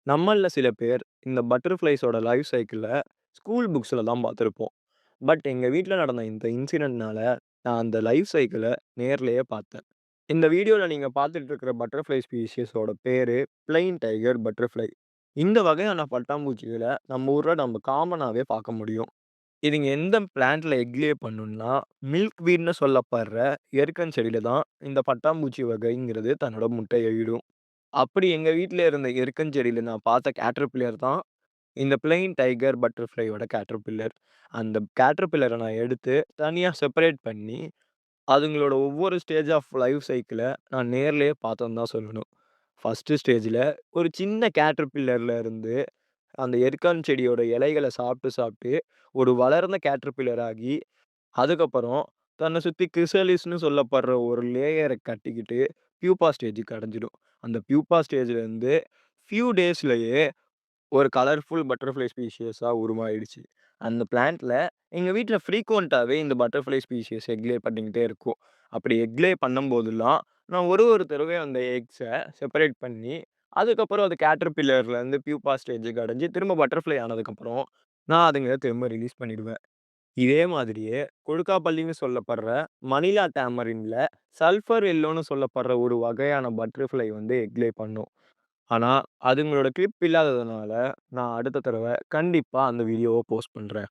நம்மள்ல சில பேர் இந்த பட்டர்ஃப்ளைஸோட லைஃப் சைக்கிள ஸ்கூல் புக்ஸ்ல தான் பார்த்திருப்போம். பட் எங்க வீட்ல நடந்த இந்த இன்சிடென்ட்னால நான் அந்த லைஃப் சைக்கிள நேர்லயே பார்த்தேன். இந்த வீடியோல நீங்க பார்த்துட்டு இருக்கிற பட்டர்ஃப்ளை ஸ்பீஷிஸோட பேரு பிளெயின் டைகர் பட்டர்ஃப்ளை. இந்த வகையான பட்டாம்பூச்சிகள நம்ம ஊர்ல நம்ம காமனாவே பார்க்க முடியும். இதுங்க எந்த பிளான்ட்ல எக் லே பண்ணும்னா, மில்க் வீட்ன்னு சொல்லப்படுற எருக்கன் செடியில தான் இந்த பட்டாம்பூச்சி வகைங்கிறது தன்னோட முட்டைய இடும். அப்படி எங்க வீட்ல இருந்த எருக்கஞ்செடியில நான் பார்த்த கேட்டர்பில்லர் தான் இந்த பிளெயின் டைகர் பட்டர்ஃப்ளையோட கேட்டர்பில்லர். அந்த கேட்டர்பில்லர நான் எடுத்து தனியா செப்பரேட் பண்ணி, அதுங்களோட ஒவ்வொரு ஸ்டேஜ் ஆஃப் லைஃப் சைக்கிள நான் நேர்லயே பார்த்தேன்னு தான் சொல்லணும். ஃபர்ஸ்ட்டு ஸ்டேஜ்ல ஒரு சின்ன கேட்டர்பில்லர்ல இருந்து அந்த எருக்கான் செடியோட இலைகள சாப்பிட்டு, சாப்பிட்டு ஒரு வளர்ந்த கேட்டர்பில்லர் ஆகி, அதுக்கப்புறம் தன்ன சுத்தி கிரிசாலிஸ்ன்னு சொல்லப்படுற ஒரு லேயர கட்டிக்கிட்டு பியூப்பா ஸ்டேஜ்க்கு அடைஞ்சிடும். அந்த பியூப்பா ஸ்டேஜ்லேருந்து ஃபியூ டேஸ்லயே ஒரு கலர்ஃபுல் பட்டர்ஃப்ளை ஸ்பீஷியஸா உருமாறிடுச்சு. அந்த பிளான்ட்ல எங்க வீட்ல ஃப்ரீக்வென்ட்டாவே இந்த பட்டர்ஃப்ளை ஸ்பீஷியஸ் எக் லே பண்ணிக்கிட்டே இருக்கும். அப்படி எக் லே பண்ணும்போதெல்லாம், நான் ஒரு தடவையும் அந்த எக்ஸ செப்பரேட் பண்ணி, அதுக்கப்புறம் அது கேட்டர்பில்லர்லேருந்து பியூப்பா ஸ்டேஜ்க்கு அடைஞ்சு, திரும்ப பட்டர்ஃப்ளை ஆனதுக்கப்புறம், நான் அதுங்கள திரும்ப ரிலீஸ் பண்ணிடுவேன். இதே மாதிரியே கொடுக்காப்பள்ளின்னு சொல்லப்படுற மணிலா டேமரின்ல சல்ஃபர் எல்லோன்னு சொல்லப்படுற ஒரு வகையான பட்டர்ஃப்ளை வந்து எக் லே பண்ணும். ஆனா, அதுங்களோட கிளிப் இல்லாததுனால, நான் அடுத்த தடவ கண்டிப்பா அந்த வீடியோவ போஸ்ட் பண்றேன்.